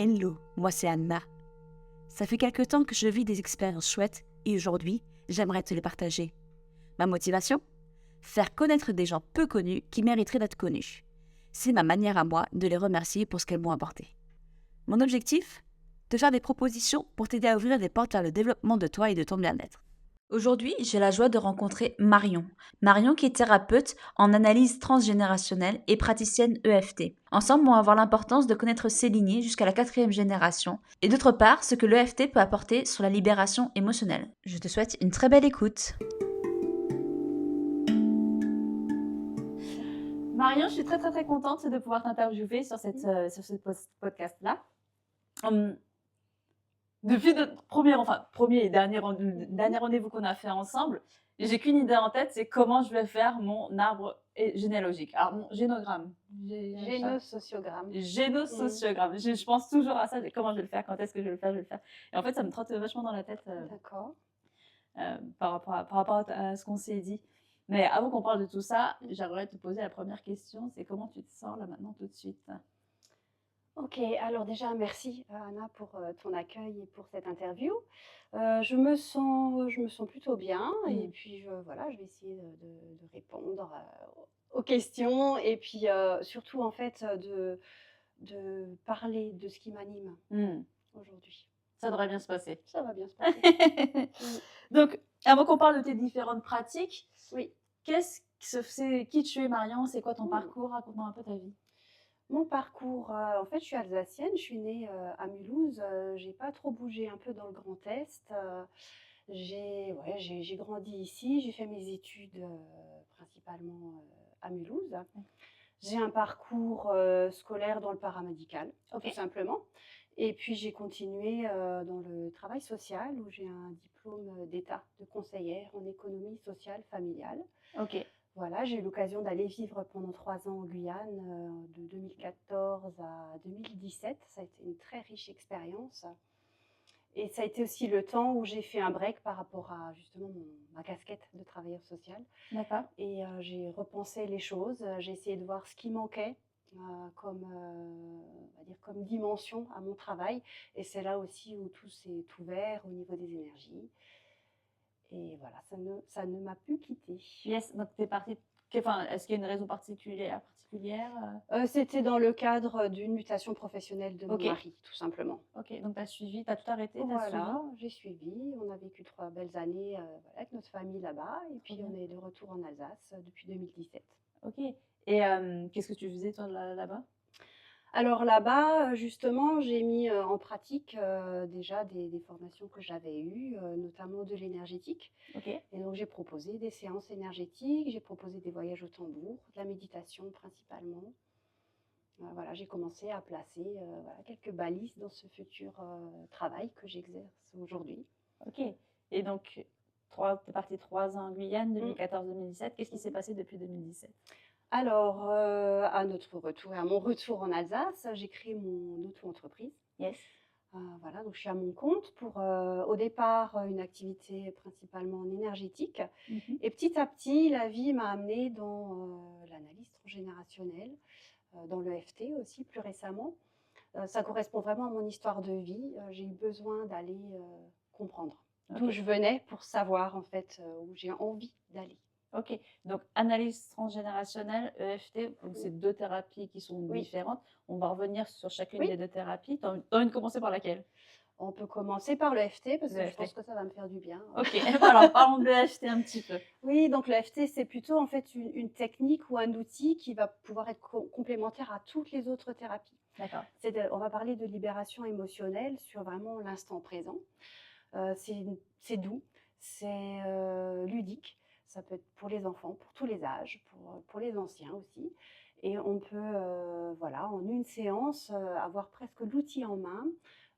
Hello, moi c'est Anna. Ça fait quelque temps que je vis des expériences chouettes et aujourd'hui, j'aimerais te les partager. Ma motivation? Faire connaître des gens peu connus qui mériteraient d'être connus. C'est ma manière à moi de les remercier pour ce qu'elles m'ont apporté. Mon objectif? Te faire des propositions pour t'aider à ouvrir des portes vers le développement de toi et de ton bien-être. Aujourd'hui, j'ai la joie de rencontrer Marion. Marion qui est thérapeute en analyse transgénérationnelle et praticienne EFT. Ensemble, on va voir l'importance de connaître ses lignées jusqu'à la 4e génération et d'autre part, ce que l'EFT peut apporter sur la libération émotionnelle. Je te souhaite une très belle écoute. Marion, je suis très contente de pouvoir t'interviewer sur ce podcast-là. Depuis notre premier et dernier rendez-vous qu'on a fait ensemble, j'ai qu'une idée en tête, c'est comment je vais faire mon arbre généalogique. Alors, mon génogramme. Génosociogramme. Génosociogramme. Je pense toujours à ça, comment je vais le faire, quand est-ce que je vais le faire. Et en fait, ça me trotte vachement dans la tête D'accord. par rapport à ce qu'on s'est dit. Mais avant qu'on parle de tout ça, j'aimerais te poser la première question, c'est comment tu te sens là maintenant tout de suite? Ok, alors déjà merci Anna pour ton accueil et pour cette interview. Je me sens plutôt bien et puis voilà, je vais essayer de répondre aux questions et puis surtout en fait de parler de ce qui m'anime aujourd'hui. Ça devrait bien se passer. Ça va bien se passer. Donc, avant qu'on parle de tes différentes pratiques, Oui. Qui tu es, Marion? C'est quoi ton parcours? Raconte-moi un peu ta vie. Mon parcours, en fait, je suis alsacienne, je suis née à Mulhouse. J'ai pas trop bougé un peu dans le Grand Est. J'ai grandi ici, j'ai fait mes études principalement à Mulhouse. J'ai un parcours scolaire dans le paramédical, tout simplement. Et puis j'ai continué dans le travail social où j'ai un diplôme d'État de conseillère en économie sociale familiale. Ok. Voilà, j'ai eu l'occasion d'aller vivre pendant 3 ans en Guyane, de 2014 à 2017. Ça a été une très riche expérience. Et ça a été aussi le temps où j'ai fait un break par rapport à justement ma casquette de travailleur social. D'accord. Et j'ai repensé les choses. J'ai essayé de voir ce qui manquait comme dimension à mon travail. Et c'est là aussi où tout s'est ouvert au niveau des énergies. Et voilà, ça ne m'a plus quittée. Yes, donc tu es partie. Est-ce qu'il y a une raison particulière C'était dans le cadre d'une mutation professionnelle de mon mari, tout simplement. Ok, donc tu as suivi, tu as tout arrêté? Voilà, j'ai suivi. On a vécu 3 belles années avec notre famille là-bas. Et puis on est de retour en Alsace depuis 2017. Ok. Et qu'est-ce que tu faisais toi là-bas? Alors là-bas, justement, j'ai mis en pratique déjà des formations que j'avais eues, notamment de l'énergétique. Ok. Et donc j'ai proposé des séances énergétiques, j'ai proposé des voyages au tambour, de la méditation principalement. Voilà, j'ai commencé à placer quelques balises dans ce futur travail que j'exerce aujourd'hui. Ok. Et donc, tu es partie 3 ans en Guyane, 2014-2017. Qu'est-ce qui s'est passé depuis 2017? Alors, à mon retour en Alsace, j'ai créé mon auto-entreprise. Yes. Voilà, donc je suis à mon compte pour, au départ, une activité principalement en énergétique. Et petit à petit, la vie m'a amenée dans l'analyse transgénérationnelle, dans l'EFT aussi plus récemment. Ça correspond vraiment à mon histoire de vie. J'ai eu besoin d'aller comprendre d'où je venais pour savoir en fait où j'ai envie d'aller. Ok, donc analyse transgénérationnelle, EFT, donc c'est 2 thérapies qui sont différentes. On va revenir sur chacune des 2 thérapies. Tu as envie de commencer par laquelle? On peut commencer par l'EFT parce que je pense que ça va me faire du bien. Ok, alors parlons de l'EFT un petit peu. Oui, donc l'EFT, c'est plutôt en fait une technique ou un outil qui va pouvoir être complémentaire à toutes les autres thérapies. D'accord. On va parler de libération émotionnelle sur vraiment l'instant présent. C'est doux, c'est ludique. Ça peut être pour les enfants, pour tous les âges, pour les anciens aussi. Et on peut, en une séance, avoir presque l'outil en main.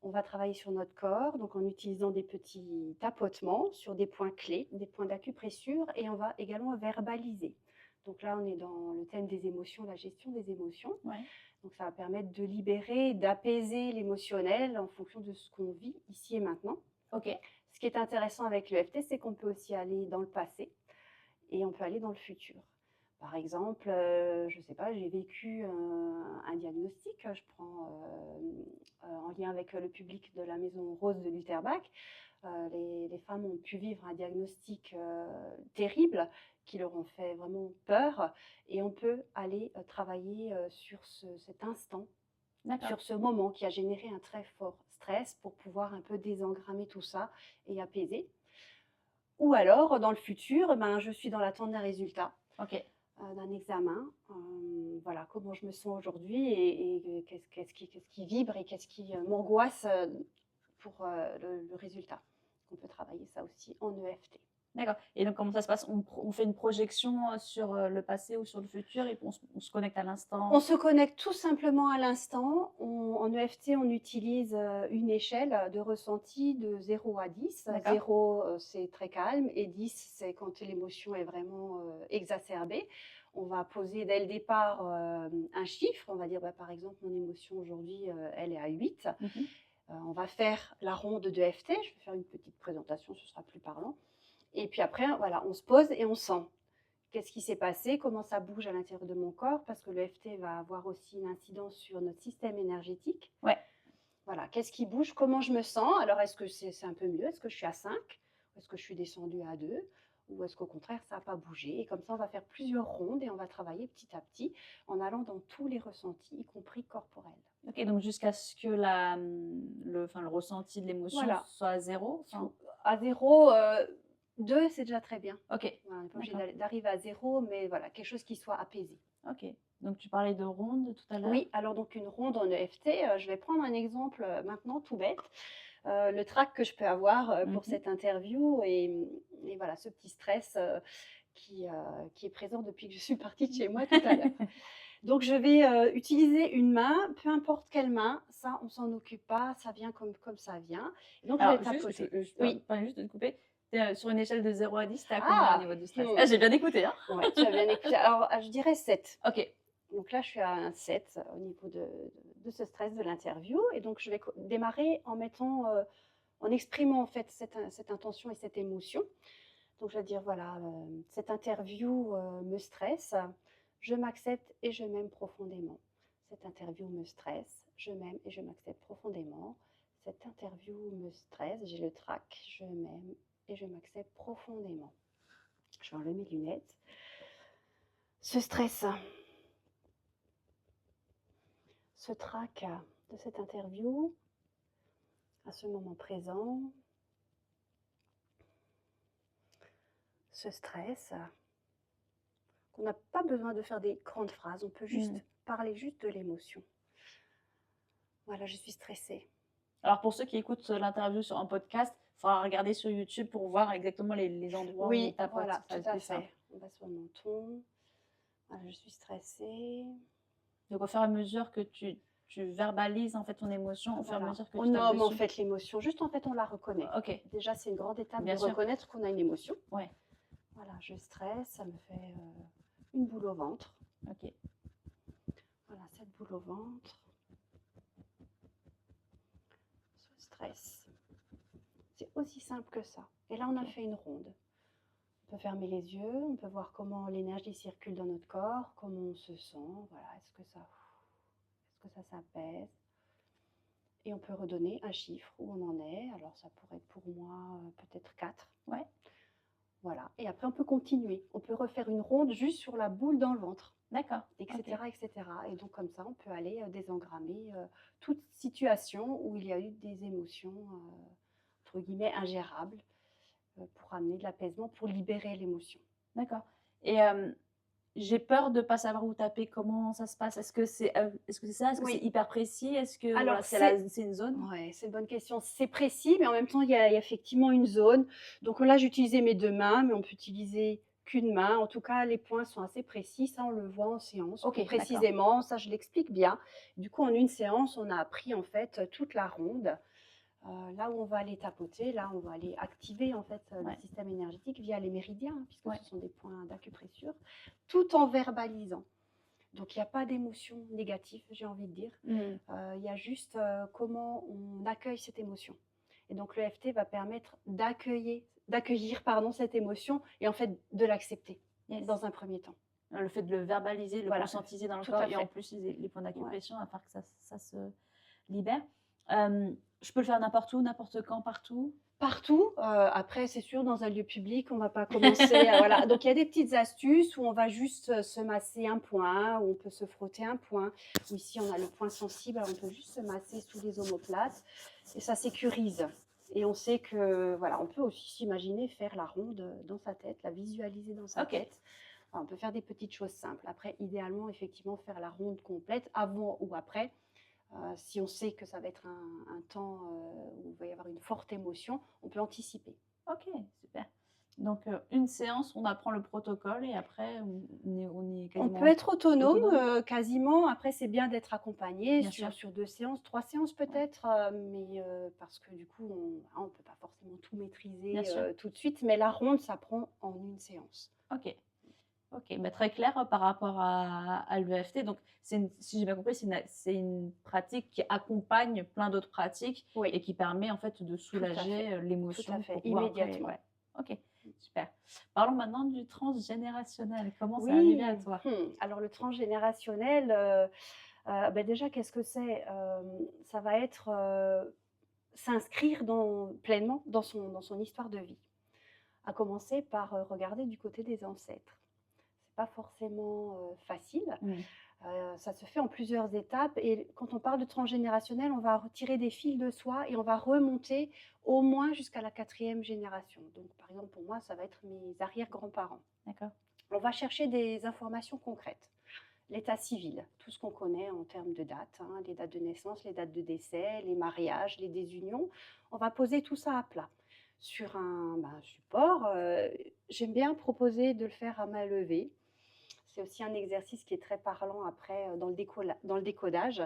On va travailler sur notre corps, donc en utilisant des petits tapotements sur des points clés, des points d'acupressure, et on va également verbaliser. Donc là, on est dans le thème des émotions, la gestion des émotions. Ouais. Donc ça va permettre de libérer, d'apaiser l'émotionnel en fonction de ce qu'on vit ici et maintenant. Ok. Ce qui est intéressant avec l'EFT, c'est qu'on peut aussi aller dans le passé et on peut aller dans le futur. Par exemple, je ne sais pas, j'ai vécu un diagnostic, je prends en lien avec le public de la Maison Rose de Lutherbach. Les femmes ont pu vivre un diagnostic terrible qui leur ont fait vraiment peur et on peut aller travailler sur cet instant, D'accord. sur ce moment qui a généré un très fort stress pour pouvoir un peu désengrammer tout ça et apaiser. Ou alors, dans le futur, je suis dans l'attente d'un résultat, Ok. d'un examen. Voilà, comment je me sens aujourd'hui et qu'est-ce qui vibre et qu'est-ce qui m'angoisse pour le résultat. On peut travailler ça aussi en EFT. D'accord. Et donc, comment ça se passe? On fait une projection sur le passé ou sur le futur et on se connecte à l'instant? On se connecte tout simplement à l'instant. En EFT, on utilise une échelle de ressenti de 0 à 10. D'accord. 0, c'est très calme et 10, c'est quand l'émotion est vraiment exacerbée. On va poser dès le départ un chiffre. On va dire, par exemple, mon émotion aujourd'hui, elle est à 8. Mhm. On va faire la ronde de EFT. Je vais faire une petite présentation, ce sera plus parlant. Et puis après, voilà, on se pose et on sent. Qu'est-ce qui s'est passé? Comment ça bouge à l'intérieur de mon corps? Parce que le FT va avoir aussi une incidence sur notre système énergétique. Ouais. Voilà, qu'est-ce qui bouge? Comment je me sens? Alors, est-ce que c'est un peu mieux? Est-ce que je suis à 5? Est-ce que je suis descendue à 2? Ou est-ce qu'au contraire, ça n'a pas bougé? Et comme ça, on va faire plusieurs rondes et on va travailler petit à petit en allant dans tous les ressentis, y compris corporels. Ok, donc jusqu'à ce que le ressenti de l'émotion Voilà. soit à 0. À 0, 2, c'est déjà très bien. Ok. Voilà, on n'est pas obligé d'arriver à 0, mais voilà, quelque chose qui soit apaisé. Ok. Donc tu parlais de ronde tout à l'heure. Oui, alors donc une ronde en EFT, je vais prendre un exemple maintenant tout bête. Le trac que je peux avoir pour cette interview et voilà, ce petit stress qui est présent depuis que je suis partie de chez moi tout à l'heure. Donc je vais utiliser une main, peu importe quelle main, ça on s'en occupe pas, ça vient comme ça vient. Et donc Alors, je vais tapoter. oui. Pas juste de te couper. Sur une échelle de 0 à 10, t'es à combien au niveau du stress? J'ai bien écouté, hein? Ouais, tu as bien écouté. Alors je dirais 7. Ok. Donc là, je suis à un 7 au niveau de ce stress de l'interview. Et donc, je vais démarrer en exprimant en fait cette intention et cette émotion. Donc, je vais dire, voilà, cette interview me stresse, je m'accepte et je m'aime profondément. Cette interview me stresse, je m'aime et je m'accepte profondément. Cette interview me stresse, j'ai le trac, je m'aime et je m'accepte profondément. Je vais enlever mes lunettes. Ce stress, ce trac de cette interview, à ce moment présent, ce stress, qu'on n'a pas besoin de faire des grandes phrases, on peut juste parler juste de l'émotion. Voilà, je suis stressée. Alors pour ceux qui écoutent l'interview sur un podcast, il faudra regarder sur YouTube pour voir exactement les endroits où on tapote. Voilà, tout à fait. On va sur le menton. Voilà, je suis stressée. Donc au fur et à mesure que tu verbalises en fait ton émotion, au fur et à mesure que on tu tapes nomme en dessus. fait l'émotion, juste en fait on la reconnaît. Ok. Déjà c'est une grande étape Bien de sûr. reconnaître qu'on a une émotion. Ouais. Voilà, je stresse, ça me fait une boule au ventre. Ok. Voilà, cette boule au ventre. Ce stress. C'est aussi simple que ça. Et là, on a fait une ronde. On peut fermer les yeux, on peut voir comment l'énergie circule dans notre corps, comment on se sent. Voilà, est-ce que ça s'apaise? Et on peut redonner un chiffre où on en est. Alors, ça pourrait être pour moi peut-être 4. Ouais. Voilà. Et après, on peut continuer. On peut refaire une ronde juste sur la boule dans le ventre. D'accord. Etc., etc. Et donc, comme ça, on peut aller désengrammer toute situation où il y a eu des émotions, entre guillemets, ingérables, pour amener de l'apaisement, pour libérer l'émotion. D'accord. Et j'ai peur de ne pas savoir où taper, comment ça se passe. Est-ce que c'est ça? Est-ce que c'est hyper précis? Est-ce que c'est une zone? Oui, c'est une bonne question. C'est précis, mais en même temps, il y a effectivement une zone. Donc là, j'ai utilisé mes 2 mains, mais on peut utiliser qu'une main. En tout cas, les points sont assez précis. Ça, on le voit en séance. Ok, précisément, ça, je l'explique bien. Du coup, en une séance, on a appris en fait toute la ronde. Là où on va aller tapoter, là, on va aller activer en fait le système énergétique via les méridiens, puisque ce sont des points d'acupressure, tout en verbalisant. Donc, il n'y a pas d'émotion négative, j'ai envie de dire. Il y a juste comment on accueille cette émotion. Et donc, le FT va permettre d'accueillir cette émotion et en fait de l'accepter dans un premier temps. Le fait de le verbaliser, le Voilà, conscientiser dans le tout corps à et en fait. plus les points Ouais. d'acupression afin que ça se libère. Je peux le faire n'importe où, n'importe quand, partout? Partout, après c'est sûr dans un lieu public, on va pas commencer à voilà, donc il y a des petites astuces où on va juste, se masser un point, où on peut se frotter un point, ou ici on a le point sensible, alors on peut juste se masser sous les omoplates et ça sécurise et on sait que voilà, on peut aussi s'imaginer faire la ronde, dans sa tête, la visualiser dans sa OK. tête. Alors on peut faire des petites choses simples. Après idéalement effectivement faire la ronde complète avant ou après. Si on sait que ça va être un temps où il va y avoir une forte émotion, on peut anticiper. OK, super. Donc une séance, on apprend le protocole et après on est On quasiment peut être autonome, autonome? quasiment. Après, c'est bien d'être accompagné Bien sûr. sur 2 séances, 3 séances Ouais. peut-être, mais parce que du coup, on peut pas forcément tout Bien maîtriser, sûr. tout de suite. Mais la ronde s'apprend en une séance. OK. OK, bah, très clair par rapport à l'EFT. Donc, si j'ai bien compris, c'est une pratique qui accompagne plein d'autres pratiques Oui, et qui permet en fait de tout à fait, soulager tout à l'émotion fait, pour pouvoir après. immédiatement. Ouais. OK, super. Parlons maintenant du transgénérationnel. Comment c'est arrivé à Oui, toi? alors le transgénérationnel, bah, déjà, qu'est-ce que c'est? Ça va être, s'inscrire pleinement dans son histoire de vie. À commencer par, regarder du côté des ancêtres. C'est pas forcément, facile, Mmh. ça se fait en plusieurs étapes et quand on parle de transgénérationnel, on va retirer des fils de soi et on va remonter au moins jusqu'à la 4e génération. Donc par exemple, pour moi, ça va être mes arrière-grands-parents. D'accord. On va chercher des informations concrètes. L'état civil, tout ce qu'on connaît en termes de dates, hein, les dates de naissance, les dates de décès, les mariages, les désunions. On va poser tout ça à plat sur un support. J'aime bien proposer de le faire à main levée. C'est aussi un exercice qui est très parlant après dans le décodage.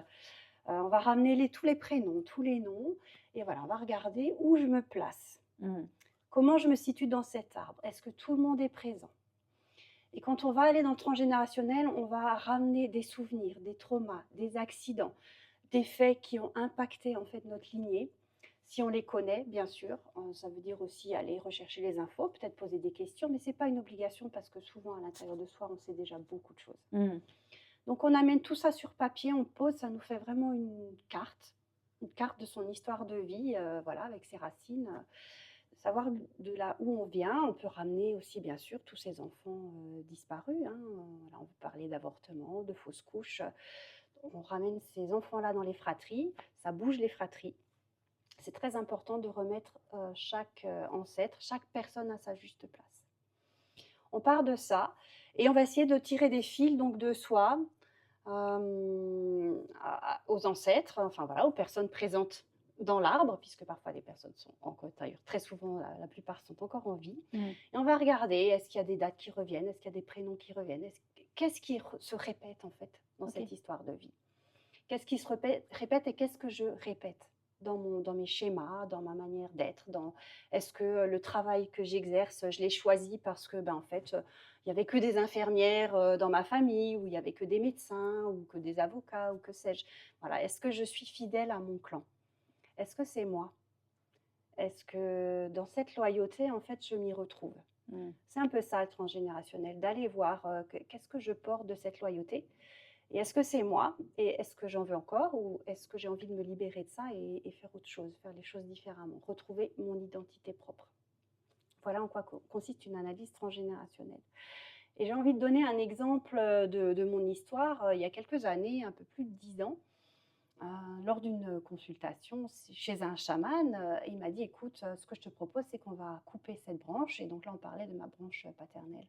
On va ramener tous les prénoms, tous les noms, et voilà, on va regarder où je me place. Mmh. Comment je me situe dans cet arbre? Est-ce que tout le monde est présent? Et quand on va aller dans le transgénérationnel, on va ramener des souvenirs, des traumas, des accidents, des faits qui ont impacté en fait notre lignée. Si on les connaît, bien sûr, ça veut dire aussi aller rechercher les infos, peut-être poser des questions, mais ce n'est pas une obligation parce que souvent à l'intérieur de soi, on sait déjà beaucoup de choses. Mmh. Donc on amène tout ça sur papier, on pose, ça nous fait vraiment une carte de son histoire de vie, voilà, avec ses racines. Savoir de là où on vient, on peut ramener aussi bien sûr tous ces enfants disparus, hein. Voilà, on peut parler d'avortement, de fausses couches. On ramène ces enfants-là dans les fratries, ça bouge les fratries. C'est très important de remettre chaque ancêtre, chaque personne à sa juste place. On part de ça et on va essayer de tirer des fils donc de soi aux ancêtres, enfin voilà, aux personnes présentes dans l'arbre, puisque parfois les personnes sont encore, d'ailleurs très souvent, la plupart sont encore en vie. Mmh. Et on va regarder, est-ce qu'il y a des dates qui reviennent, est-ce qu'il y a des prénoms qui reviennent, qu'est-ce qui se répète en fait dans OK. cette histoire de vie. Qu'est-ce qui se répète et qu'est-ce que je répète dans mes schémas, dans ma manière d'être, est-ce que le travail que j'exerce, je l'ai choisi parce que, en fait, il y avait que des infirmières, dans ma famille ou il y avait que des médecins ou que des avocats ou que sais-je? Voilà, est-ce que je suis fidèle à mon clan? Est-ce que c'est moi? Est-ce que dans cette loyauté, en fait, je m'y retrouve? Mmh. C'est un peu ça le transgénérationnel, d'aller voir, qu'est-ce que je porte de cette loyauté? Et est-ce que c'est moi? Et est-ce que j'en veux encore? Ou est-ce que j'ai envie de me libérer de ça et faire autre chose, faire les choses différemment, retrouver mon identité propre? Voilà en quoi consiste une analyse transgénérationnelle. Et j'ai envie de donner un exemple de mon histoire. Il y a quelques années, un peu plus de 10 ans, lors d'une consultation chez un chaman, il m'a dit: «Écoute, ce que je te propose, c'est qu'on va couper cette branche», et donc là, on parlait de ma branche paternelle.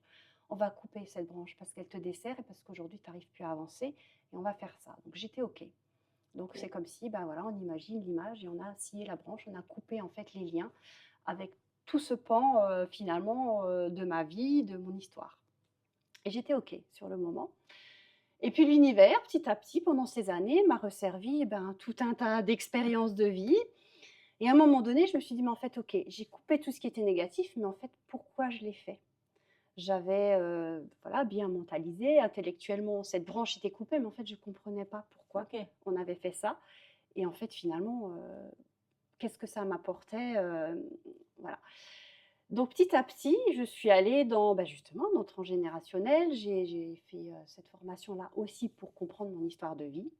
«On va couper cette branche parce qu'elle te dessert et parce qu'aujourd'hui, tu n'arrives plus à avancer et on va faire ça». Donc j'étais OK. Donc OK. c'est comme si, voilà, on imagine l'image et on a scié la branche, on a coupé en fait les liens avec tout ce pan, finalement, de ma vie, de mon histoire. Et j'étais OK sur le moment. Et puis l'univers, petit à petit, pendant ces années, m'a resservi, tout un tas d'expériences de vie. Et à un moment donné, je me suis dit: «Mais en fait, OK, j'ai coupé tout ce qui était négatif, mais en fait, pourquoi je l'ai fait?» J'avais, voilà, bien mentalisé, intellectuellement, cette branche était coupée, mais en fait, je ne comprenais pas pourquoi OK. on avait fait ça. Et en fait, finalement, qu'est-ce que ça m'apportait? Voilà. Donc petit à petit, je suis allée dans, justement, dans transgénérationnel. J'ai fait, cette formation-là aussi pour comprendre mon histoire de vie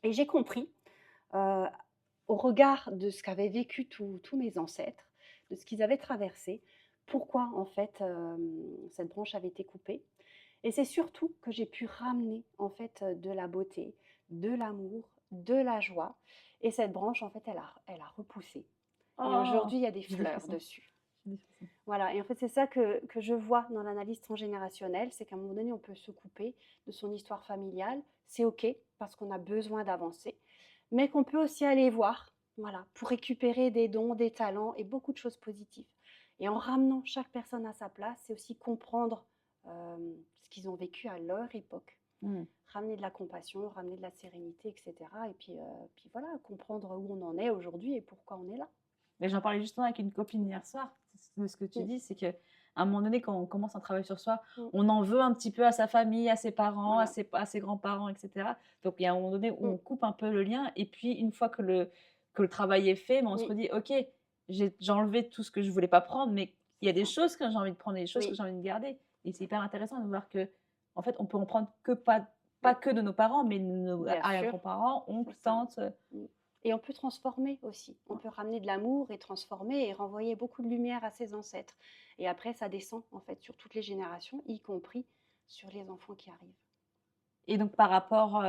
et j'ai compris, heu, au regard de ce qu'avaient vécu tous mes ancêtres, de ce qu'ils avaient traversé, pourquoi en fait, cette branche avait été coupée et c'est surtout que j'ai pu ramener en fait, de la beauté, de l'amour, de la joie et cette branche en fait elle a repoussé et Oh, aujourd'hui il y a des j'ai des fleurs frissons. dessus. J'ai des frissons. Voilà et en fait, c'est ça que je vois dans l'analyse transgénérationnelle, c'est qu'à un moment donné, on peut se couper de son histoire familiale. C'est OK, parce qu'on a besoin d'avancer, mais qu'on peut aussi aller voir, voilà, pour récupérer des dons, des talents et beaucoup de choses positives. Et en ramenant chaque personne à sa place, c'est aussi comprendre, ce qu'ils ont vécu à leur époque. Mm. Ramener de la compassion, ramener de la sérénité et cetera et puis voilà, comprendre où on en est aujourd'hui et pourquoi on est là. Mais j'en parlais justement avec une copine hier soir, de ce que tu Mmh, dis, c'est qu'à un moment donné, quand on commence un travail sur soi, mmh, on en veut un petit peu à sa famille, à ses parents, voilà. à ses grands-parents, etc. Donc il y a un moment donné où Mmh, on coupe un peu le lien, et puis une fois que le travail est fait, ben, on se oui, redit, ok, j'ai enlevé tout ce que je voulais pas prendre, mais il y a c'est des ça. choses que j'ai envie de prendre, et des choses que Oui. j'ai envie de garder. Et c'est hyper intéressant de voir que, en fait, on peut en prendre que pas Mmh. que de nos parents, mais de nos Bien sûr, arrière-grands-parents, c'est oncles, ça. tantes. Mmh et on peut transformer aussi. On peut ramener de l'amour et transformer et renvoyer beaucoup de lumière à ses ancêtres et après ça descend, en fait, sur toutes les générations, y compris sur les enfants qui arrivent. Et donc par rapport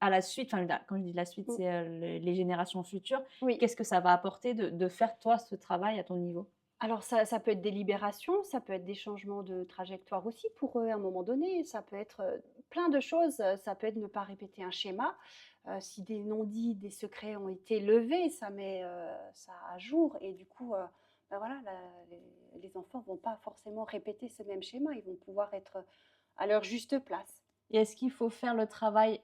à la suite, enfin, quand je dis la suite, Mmh. c'est les générations futures. Oui. Qu'est-ce que ça va apporter de faire toi ce travail à ton niveau? Alors ça peut être des libérations, ça peut être des changements de trajectoire aussi pour eux à un moment donné, ça peut être, plein de choses, ça peut être ne pas répéter un schéma, si des non-dits, des secrets ont été levés, ça met, ça à jour et du coup, voilà, les enfants vont pas forcément répéter ce même schéma, ils vont pouvoir être à leur juste place. Et est-ce qu'il faut faire le travail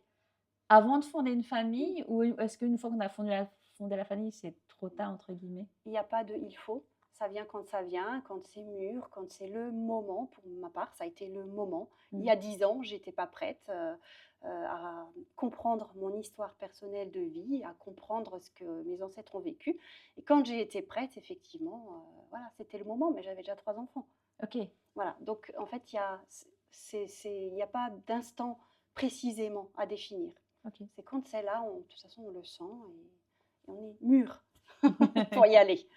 avant de fonder une Mmh. famille, ou est-ce qu'une fois qu'on a fondé la famille, c'est trop tard entre guillemets? Il n'y a pas de il faut, ça vient quand ça vient, quand c'est mûr, quand c'est le moment. Pour ma part, ça a été le moment. Il y Mmh. a 10 ans, j'étais pas prête, à comprendre mon histoire personnelle de vie, à comprendre ce que mes ancêtres ont vécu et quand j'ai été prête, effectivement, voilà, c'était le moment, mais j'avais déjà 3 enfants. OK, Voilà, donc en fait, il y a pas d'instant précisément à définir. OK. C'est quand c'est là, de toute façon, on le sent et on est mûr pour y aller.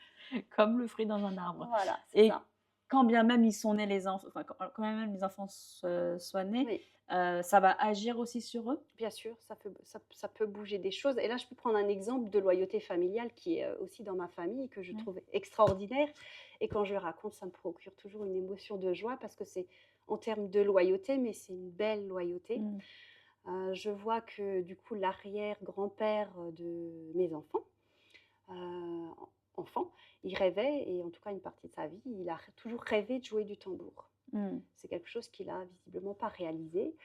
Comme le fruit dans un arbre. Voilà, c'est Et ça. quand bien même ils sont nés les enfants, enfin quand bien même les enfants soient nés, Oui, ça va agir aussi sur eux? bien sûr, ça peut bouger des choses. Et là, je peux prendre un exemple de loyauté familiale qui est aussi dans ma famille, que je Ouais. trouve extraordinaire. Et quand je le raconte, ça me procure toujours une émotion de joie parce que c'est en termes de loyauté, mais c'est une belle loyauté. Mmh. Je vois que du coup, l'arrière-grand-père de mes euh, enfants, il rêvait, et en tout cas une partie de sa vie, il a toujours rêvé de jouer du tambour. Mmh. C'est quelque chose qu'il a visiblement pas réalisé.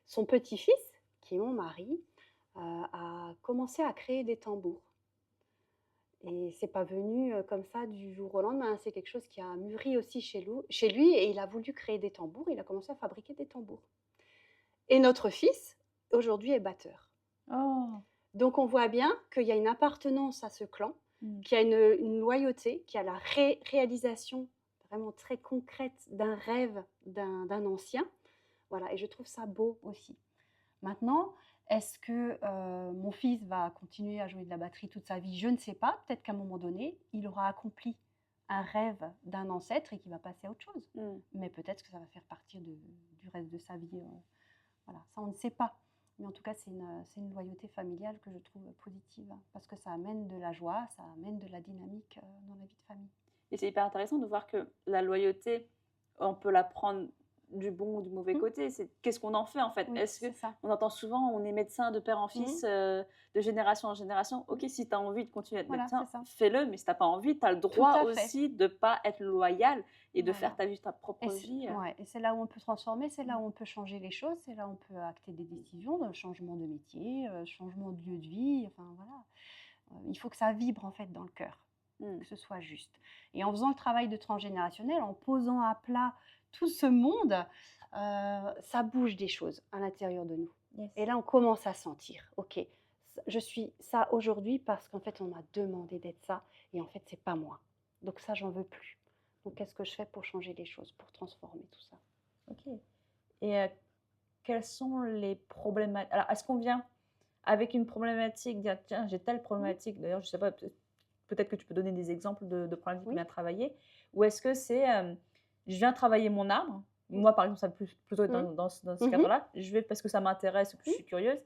Son petit-fils, qui est mon mari, a commencé à créer des tambours et c'est pas venu, comme ça du jour au lendemain. C'est quelque chose qui a mûri aussi chez lui et il a voulu créer des tambours. Il a commencé à fabriquer des tambours et notre fils, aujourd'hui, est batteur. Oh! Donc on voit bien qu'il y a une appartenance à ce clan, Mmh. qu'il y a une loyauté, qu'il y a la réalisation vraiment très concrète d'un rêve d'un ancien. Voilà et je trouve ça beau aussi. Maintenant, est-ce que, mon fils va continuer à jouer de la batterie toute sa vie? Je ne sais pas. Peut-être qu'à un moment donné, il aura accompli un rêve d'un ancêtre et qu'il va passer à autre chose. Mmh. Mais peut-être que ça va faire partie du reste de sa vie, voilà, ça on ne sait pas. Mais en tout cas, c'est une loyauté familiale que je trouve positive, hein, parce que ça amène de la joie, ça amène de la dynamique, dans la vie de famille. Et c'est hyper intéressant de voir que la loyauté, on peut la prendre du bon ou du mauvais Mmh. côté. C'est qu'est-ce qu'on en fait en fait? Oui, Est-ce c'est que ça. on entend souvent, on est médecin de père en fils, Mmh. de génération en génération. OK, si tu as envie de continuer à être Voilà, c'est médecin, ça. fais-le, mais si tu as pas envie, tu as le Tout droit à fait. aussi de pas être loyal et de faire Voilà. ta vie, ta Et propre c'est vie. ouais et c'est là où on peut transformer, c'est là Mmh. où on peut changer les choses, c'est là où on peut acter des décisions de changement de métier, changement de lieu de vie, enfin voilà. Il faut que ça vibre en fait dans le cœur, Mmh. que ce soit juste. Et en faisant le travail de transgénérationnel, en posant à plat tout ce monde, ça bouge des choses à l'intérieur de nous. Yes. Et là, on commence à sentir, OK, je suis ça aujourd'hui parce qu'en fait, on m'a demandé d'être ça et en fait, c'est pas moi. Donc ça, j'en veux plus. Donc qu'est-ce que je fais pour changer les choses, pour transformer tout ça? Ok. Et quelles sont les problématiques? Alors, est-ce qu'on vient avec une problématique, dire tiens, j'ai telle Mmh. problématique, d'ailleurs, je sais pas, peut-être que tu peux donner des exemples de problématiques Oui. bien travaillées, ou est-ce que c'est je viens travailler mon arbre, moi par exemple, ça peut plutôt être Mmh. dans ce Mmh. cadre-là, je vais parce que ça m'intéresse, que je Mmh. suis curieuse,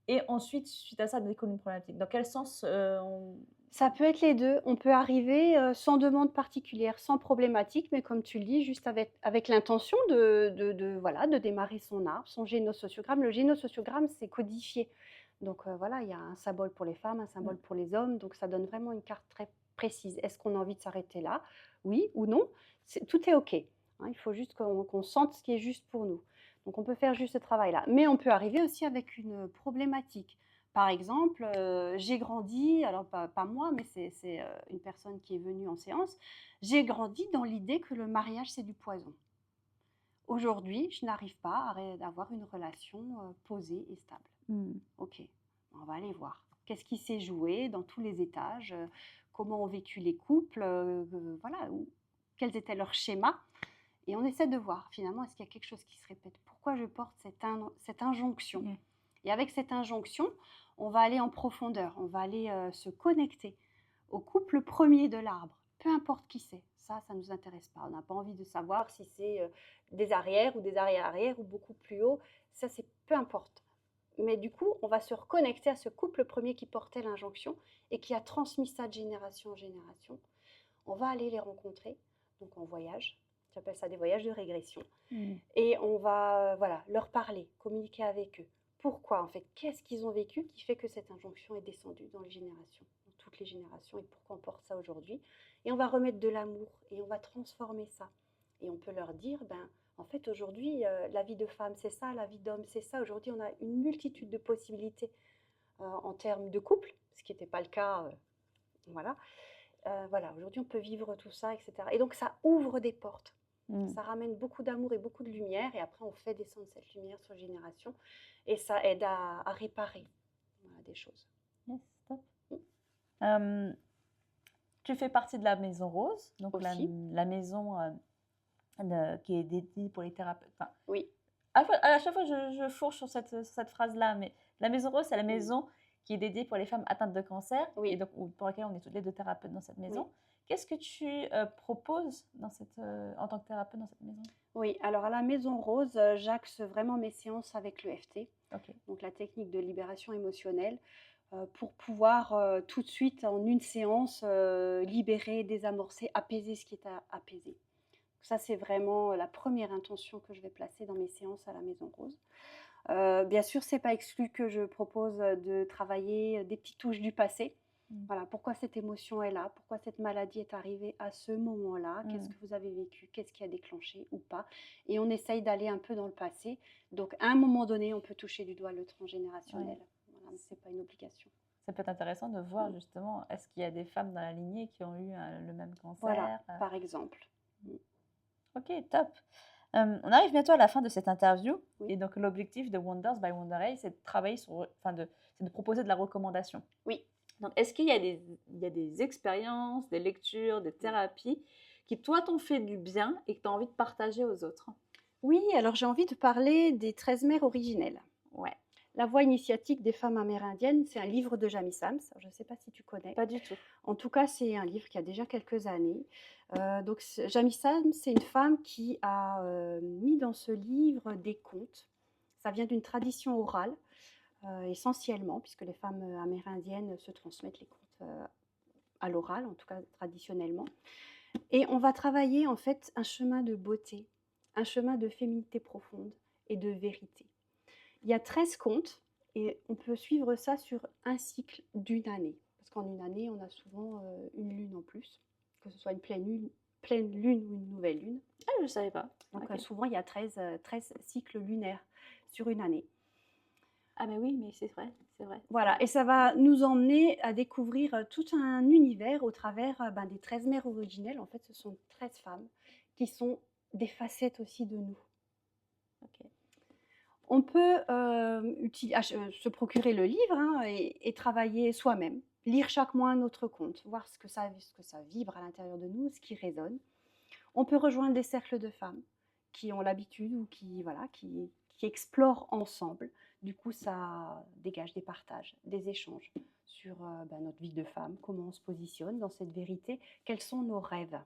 et ensuite, suite à ça, découle une problématique. Dans quel sens Ça peut être les 2. On peut arriver, sans demande particulière, sans problématique, mais comme tu le dis, juste avec l'intention voilà, de démarrer son arbre, son génosociogramme. Le génosociogramme, c'est codifié. Donc, voilà, il y a un symbole pour les femmes, un symbole pour les hommes, donc ça donne vraiment une carte très précise. Est-ce qu'on a envie de s'arrêter là? Oui ou non? Tout est OK, hein, il faut juste qu'on sente ce qui est juste pour nous. Donc on peut faire juste ce travail-là. Mais on peut arriver aussi avec une problématique. Par exemple, j'ai grandi, alors pas moi, mais c'est une personne qui est venue en séance. J'ai grandi dans l'idée que le mariage, c'est du poison. Aujourd'hui, je n'arrive pas à avoir une relation posée et stable. Ok, on va aller voir. Qu'est-ce qui s'est joué dans tous les étages? Comment ont vécu les couples? Voilà, quels étaient leurs schémas? Et on essaie de voir, finalement, est-ce qu'il y a quelque chose qui se répète? Pourquoi je porte cette injonction? Ouais. Et avec cette injonction, on va aller en profondeur, on va aller se connecter au couple premier de l'arbre, peu importe qui c'est. Ça ne nous intéresse pas. On n'a pas envie de savoir si c'est des arrières ou des arrière-arrière ou beaucoup plus haut. Ça, c'est peu importe. Mais du coup, on va se reconnecter à ce couple premier qui portait l'injonction et qui a transmis ça de génération en génération. On va aller les rencontrer, donc en voyage. J'appelle ça des voyages de régression. Et on va voilà, leur parler, communiquer avec eux. Pourquoi en fait? Qu'est-ce qu'ils ont vécu qui fait que cette injonction est descendue dans les générations, dans toutes les générations, et pourquoi on porte ça aujourd'hui? Et on va remettre de l'amour et on va transformer ça. Et on peut leur dire, en fait aujourd'hui, la vie de femme c'est ça, la vie d'homme c'est ça. Aujourd'hui on a une multitude de possibilités en termes de couple, ce qui n'était pas le cas, voilà. Voilà, aujourd'hui on peut vivre tout ça, etc. Et donc ça ouvre des portes. Ça ramène beaucoup d'amour et beaucoup de lumière, et après on fait descendre cette lumière sur les générations, et ça aide à réparer voilà, des choses. Yes, top. Tu fais partie de la Maison Rose, donc Aussi. la maison qui est dédiée pour les thérapeutes. Enfin, Oui. à chaque fois, je fourche sur cette phrase-là, mais la Maison Rose, c'est la maison qui est dédiée pour les femmes atteintes de cancer, Oui. et donc pour laquelle on est toutes les deux thérapeutes dans cette maison. Oui. Qu'est-ce que tu proposes en tant que thérapeute dans cette maison? Oui, alors à la Maison Rose, j'axe vraiment mes séances avec l'EFT, donc la technique de libération émotionnelle, pour pouvoir tout de suite, en une séance, libérer, désamorcer, apaiser ce qui est à apaiser. Ça, c'est vraiment la première intention que je vais placer dans mes séances à la Maison Rose. Bien sûr, c'est pas exclu que je propose de travailler des petites touches du passé. Voilà, pourquoi cette émotion est là? Pourquoi cette maladie est arrivée à ce moment-là? Qu'est-ce que vous avez vécu? Qu'est-ce qui a déclenché ou pas? Et on essaye d'aller un peu dans le passé. Donc, à un moment donné, on peut toucher du doigt le transgénérationnel. Voilà, mais c'est pas une obligation. Ça peut être intéressant de voir justement, est-ce qu'il y a des femmes dans la lignée qui ont eu le même cancer? Voilà, par exemple. Ok, top. On arrive bientôt à la fin de cette interview. Oui. Et donc, l'objectif de Wonders by WonderAid, c'est de travailler c'est de proposer de la recommandation. Oui. Donc, est-ce qu'il y a des expériences, des lectures, des thérapies qui, toi, t'ont fait du bien et que tu as envie de partager aux autres? Oui, alors j'ai envie de parler des 13 mères originelles. Ouais. La voix initiatique des femmes amérindiennes, c'est un livre de Jamie Sams. Je ne sais pas si tu connais. Pas du tout. En tout cas, c'est un livre qui a déjà quelques années. Donc, Jamie Sams, c'est une femme qui a mis dans ce livre des contes. Ça vient d'une tradition orale, essentiellement, puisque les femmes amérindiennes se transmettent les contes à l'oral, en tout cas traditionnellement. Et on va travailler en fait un chemin de beauté, un chemin de féminité profonde et de vérité. Il y a 13 contes et on peut suivre ça sur un cycle d'une année. Parce qu'en une année, on a souvent une lune en plus, que ce soit une pleine lune ou une nouvelle lune. Ah, je ne savais pas. Donc souvent, il y a 13 cycles lunaires sur une année. Ah mais oui, mais c'est vrai, c'est vrai. Voilà, et ça va nous emmener à découvrir tout un univers au travers des 13 mères originelles. En fait, ce sont 13 femmes qui sont des facettes aussi de nous. Ok. On peut se procurer le livre et travailler soi-même. lire chaque mois un autre conte, voir ce que ça vibre à l'intérieur de nous, ce qui résonne. On peut rejoindre des cercles de femmes qui ont l'habitude ou qui explorent ensemble. Du coup, ça dégage des partages, des échanges sur notre vie de femme, comment on se positionne dans cette vérité, quels sont nos rêves.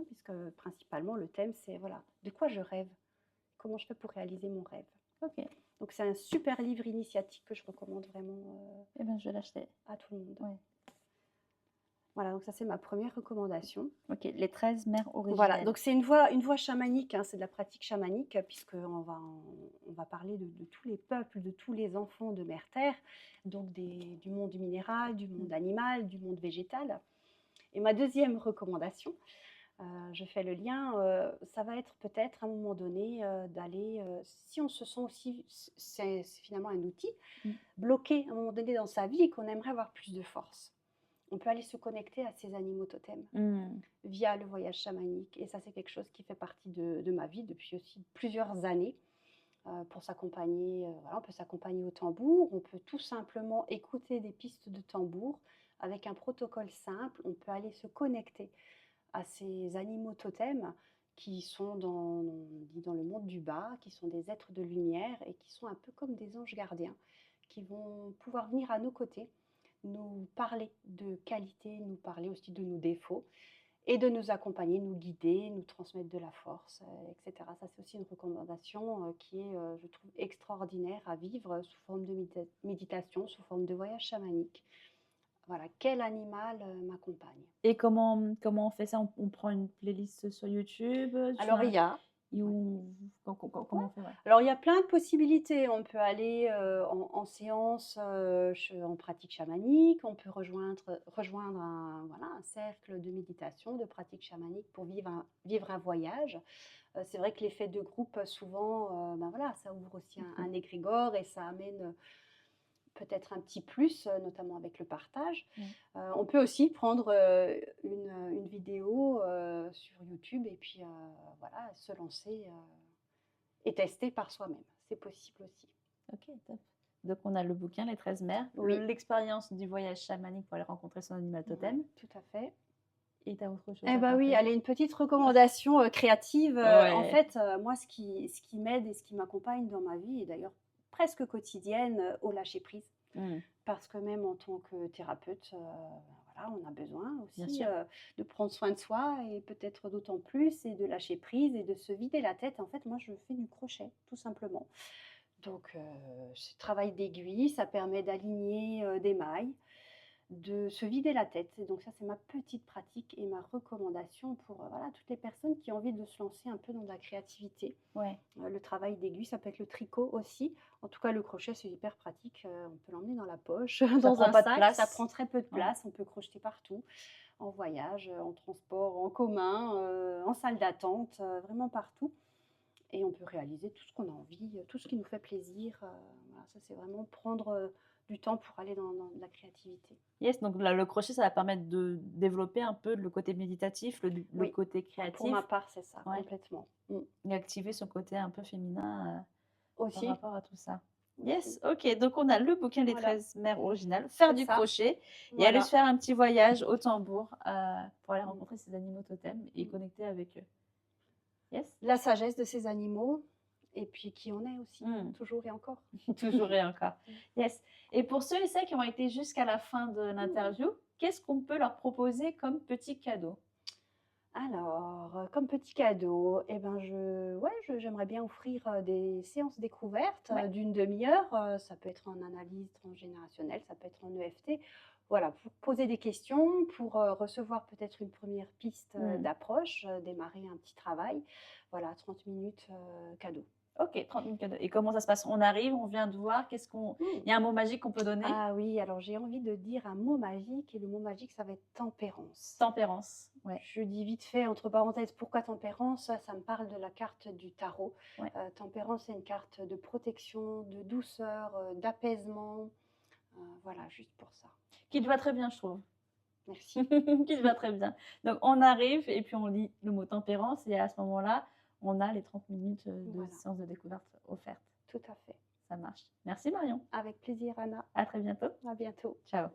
Puisque principalement, le thème, c'est voilà, de quoi je rêve, comment je fais pour réaliser mon rêve. Ok. Donc, c'est un super livre initiatique que je recommande vraiment Eh bien, je vais l'acheter. à tout le monde. Ouais. Voilà, donc ça, c'est ma première recommandation. Ok, les 13 mères originelles. Voilà, donc c'est une voie chamanique, hein, c'est de la pratique chamanique, puisqu'on va parler de tous les peuples, de tous les enfants de Mère Terre, donc du monde minéral, du monde animal, du monde végétal. Et ma deuxième recommandation, je fais le lien, ça va être peut-être à un moment donné d'aller, si on se sent aussi, c'est finalement un outil, bloqué à un moment donné dans sa vie et qu'on aimerait avoir plus de force. On peut aller se connecter à ces animaux totems via le voyage chamanique. Et ça, c'est quelque chose qui fait partie de ma vie depuis aussi plusieurs années. Pour s'accompagner, voilà, on peut s'accompagner au tambour, on peut tout simplement écouter des pistes de tambour avec un protocole simple. On peut aller se connecter à ces animaux totems qui sont dans le monde du bas, qui sont des êtres de lumière et qui sont un peu comme des anges gardiens, qui vont pouvoir venir à nos côtés, nous parler de qualité, nous parler aussi de nos défauts et de nous accompagner, nous guider, nous transmettre de la force, etc. Ça, c'est aussi une recommandation qui est, je trouve, extraordinaire à vivre sous forme de méditation, sous forme de voyage chamanique. Voilà, quel animal m'accompagne. Et comment on fait ça? On prend une playlist sur YouTube? Alors, il y a Comment on fait? Ouais. Alors, il y a plein de possibilités. On peut aller en séance en pratique chamanique. On peut rejoindre un cercle de méditation, de pratique chamanique pour vivre un voyage. C'est vrai que l'effet de groupe, souvent, ça ouvre aussi un égrégore et ça amène peut-être un petit plus, notamment avec le partage. On peut aussi prendre une vidéo sur YouTube et puis se lancer et tester par soi-même. C'est possible aussi. Ok, top. Donc, on a le bouquin Les 13 mères, l'expérience du voyage chamanique pour aller rencontrer son animal totem. Tout à fait. Et tu as autre chose? Eh bien oui, allez, une petite recommandation créative. En fait, moi, ce qui m'aide et ce qui m'accompagne dans ma vie, et d'ailleurs presque quotidienne, au lâcher-prise. Parce que même en tant que thérapeute, on a besoin aussi de prendre soin de soi et peut-être d'autant plus, et de lâcher prise et de se vider la tête. En fait, moi, je fais du crochet, tout simplement. Donc, ce travail d'aiguille, ça permet d'aligner des mailles, de se vider la tête. Et donc ça, c'est ma petite pratique et ma recommandation pour toutes les personnes qui ont envie de se lancer un peu dans la créativité. Le travail d'aiguille, ça peut être le tricot aussi. En tout cas, le crochet, c'est hyper pratique. On peut l'emmener dans la poche, dans un sac. Ça prend très peu de place. On peut crocheter partout, en voyage, en transport, en commun, en salle d'attente, vraiment partout. Et on peut réaliser tout ce qu'on a envie, tout ce qui nous fait plaisir. Ça, c'est vraiment prendre du temps pour aller dans la créativité. Yes, donc le crochet, ça va permettre de développer un peu le côté méditatif, le côté créatif. Pour ma part, c'est ça, complètement. Et activer son côté un peu féminin aussi. Par rapport à tout ça. Yes, ok. Donc, on a le bouquin Les 13 mères originales, faire du crochet et aller se faire un petit voyage au tambour pour aller rencontrer ces animaux totems et connecter avec eux. Yes. La sagesse de ces animaux. Et puis qui on est aussi, toujours et encore. Toujours et encore. Yes. Et pour ceux et celles qui ont été jusqu'à la fin de l'interview, qu'est-ce qu'on peut leur proposer comme petit cadeau? Alors, comme petit cadeau, j'aimerais bien offrir des séances découvertes d'une demi-heure. Ça peut être en analyse transgénérationnelle, ça peut être en EFT. Voilà, pour poser des questions, pour recevoir peut-être une première piste d'approche, démarrer un petit travail. Voilà, 30 minutes cadeau. Ok, 30 minutes cadeau. Et comment ça se passe? On arrive, on vient de voir, il y a un mot magique qu'on peut donner? Ah oui, alors j'ai envie de dire un mot magique, et le mot magique, ça va être tempérance. Tempérance, Je dis vite fait, entre parenthèses, pourquoi tempérance? Ça me parle de la carte du tarot. Tempérance, c'est une carte de protection, de douceur, d'apaisement. Voilà, juste pour ça. Qui te va très bien, je trouve. Merci. Qui te va très bien. Donc, on arrive et puis on lit le mot tempérance et à ce moment-là, on a les 30 minutes de séance de découverte offertes. Tout à fait. Ça marche. Merci Marion. Avec plaisir, Anna. À très bientôt. À bientôt. Ciao.